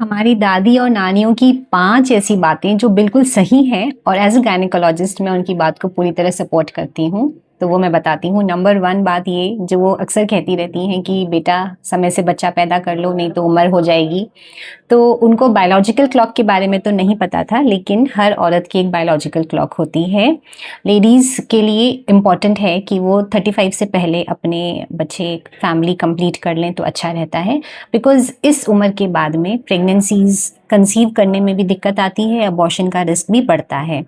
हमारी दादी और नानियों की 5 ऐसी बातें जो बिल्कुल सही हैं और एज़ अ गायनेकोलॉजिस्ट मैं उनकी बात को पूरी तरह सपोर्ट करती हूँ। तो वो मैं बताती हूँ। नंबर 1 बात ये जो वो अक्सर कहती रहती हैं कि बेटा समय से बच्चा पैदा कर लो नहीं तो उम्र हो जाएगी। तो उनको बायोलॉजिकल क्लॉक के बारे में तो नहीं पता था, लेकिन हर औरत की एक बायोलॉजिकल क्लॉक होती है। लेडीज़ के लिए इम्पॉर्टेंट है कि वो 35 से पहले अपने बच्चे फैमिली कंप्लीट कर लें तो अच्छा रहता है, बिकॉज़ इस उम्र के बाद में प्रेगनेंसीज़ कंसीव करने में भी दिक्कत आती है, अबॉर्शन का रिस्क भी बढ़ता है।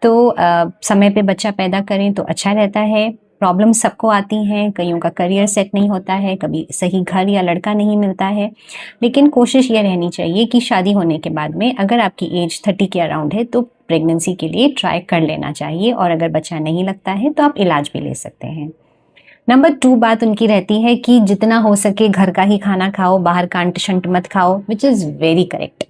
तो समय पे बच्चा पैदा करें तो अच्छा रहता है। प्रॉब्लम सबको आती हैं, कईयों का करियर सेट नहीं होता है, कभी सही घर या लड़का नहीं मिलता है, लेकिन कोशिश ये रहनी चाहिए कि शादी होने के बाद में अगर आपकी एज 30 के अराउंड है तो प्रेगनेंसी के लिए ट्राई कर लेना चाहिए, और अगर बच्चा नहीं लगता है तो आप इलाज भी ले सकते हैं। नंबर 2 बात उनकी रहती है कि जितना हो सके घर का ही खाना खाओ, बाहर का अंट-शंट मत खाओ, विच इज़ वेरी करेक्ट।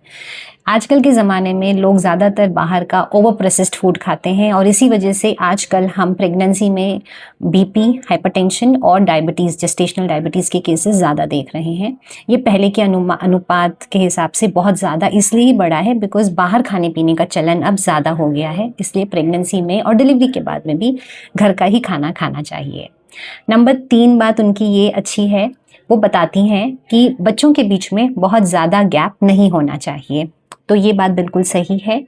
आजकल के ज़माने में लोग ज़्यादातर बाहर का ओवर प्रोसेस्ड फूड खाते हैं, और इसी वजह से आजकल हम प्रेगनेंसी में बीपी, हाइपरटेंशन और डायबिटीज़, जेस्टेशनल डायबिटीज़ के केसेस ज़्यादा देख रहे हैं। ये पहले के अनुपात के हिसाब से बहुत ज़्यादा इसलिए ही बढ़ा है बिकॉज़ बाहर खाने-पीने का चलन अब ज़्यादा हो गया है, इसलिए प्रेगनेंसी में और डिलीवरी के बाद में भी घर का ही खाना खाना चाहिए। नंबर 3 बात उनकी ये अच्छी है, वो बताती हैं कि बच्चों के बीच में बहुत ज़्यादा गैप नहीं होना चाहिए। तो ये बात बिल्कुल सही है।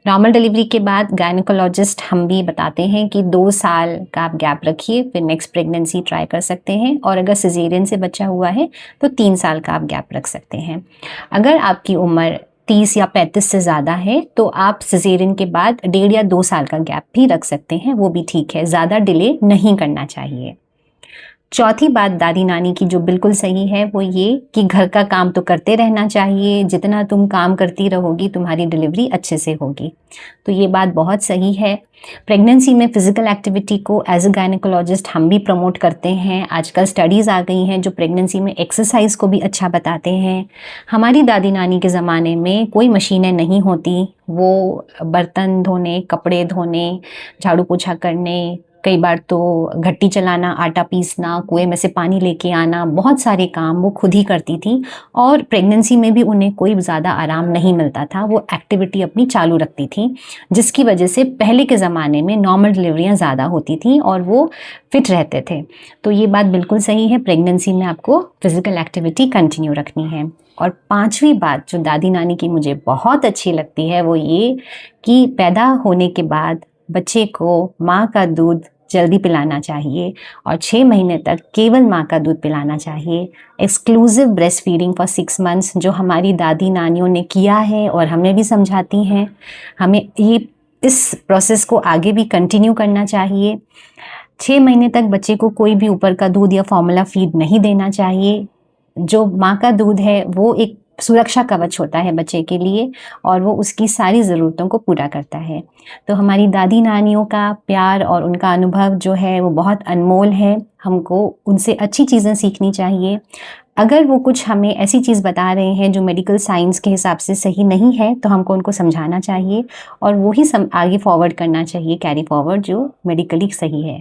नॉर्मल डिलीवरी के बाद गायनेकोलॉजिस्ट हम भी बताते हैं कि 2 साल का आप गैप रखिए, फिर नेक्स्ट प्रेगनेंसी ट्राई कर सकते हैं, और अगर सिज़ेरियन से बच्चा हुआ है तो 3 साल का आप गैप रख सकते हैं। अगर आपकी उम्र 30 या 35 से ज़्यादा है तो आप सिज़ेरियन के बाद 1.5 या 2 साल का गैप भी रख सकते हैं, वो भी ठीक है, ज़्यादा डिले नहीं करना चाहिए। चौथी बात दादी नानी की जो बिल्कुल सही है वो ये कि घर का काम तो करते रहना चाहिए, जितना तुम काम करती रहोगी तुम्हारी डिलीवरी अच्छे से होगी। तो ये बात बहुत सही है। प्रेगनेंसी में फ़िज़िकल एक्टिविटी को एज़ अ गायनेकोलॉजिस्ट हम भी प्रमोट करते हैं। आजकल स्टडीज़ आ गई हैं जो प्रेगनेंसी में एक्सरसाइज़ को भी अच्छा बताते हैं। हमारी दादी नानी के ज़माने में कोई मशीनें नहीं होती, वो बर्तन धोने, कपड़े धोने, झाड़ू पोछा करने, कई बार तो घट्टी चलाना, आटा पीसना, कुएँ में से पानी लेके आना, बहुत सारे काम वो खुद ही करती थी, और प्रेगनेंसी में भी उन्हें कोई ज़्यादा आराम नहीं मिलता था, वो एक्टिविटी अपनी चालू रखती थी, जिसकी वजह से पहले के ज़माने में नॉर्मल डिलीवरियाँ ज़्यादा होती थी और वो फिट रहते थे। तो ये बात बिल्कुल सही है, प्रेगनेंसी में आपको फ़िज़िकल एक्टिविटी कंटिन्यू रखनी है। और 5वीं बात जो दादी नानी की मुझे बहुत अच्छी लगती है वो ये कि पैदा होने के बाद बच्चे को माँ का दूध जल्दी पिलाना चाहिए, और 6 महीने तक केवल माँ का दूध पिलाना चाहिए। Exclusive breast feeding for 6 months जो हमारी दादी नानियों ने किया है और हमें भी समझाती हैं, हमें ये इस प्रोसेस को आगे भी कंटिन्यू करना चाहिए। 6 महीने तक बच्चे को कोई भी ऊपर का दूध या फॉर्मूला फीड नहीं देना चाहिए। जो माँ का दूध है वो एक सुरक्षा कवच होता है बच्चे के लिए, और वो उसकी सारी ज़रूरतों को पूरा करता है। तो हमारी दादी नानियों का प्यार और उनका अनुभव जो है वो बहुत अनमोल है, हमको उनसे अच्छी चीज़ें सीखनी चाहिए। अगर वो कुछ हमें ऐसी चीज़ बता रहे हैं जो मेडिकल साइंस के हिसाब से सही नहीं है तो हमको उनको समझाना चाहिए, और वो ही आगे फॉरवर्ड करना चाहिए, कैरी फॉरवर्ड जो मेडिकली सही है।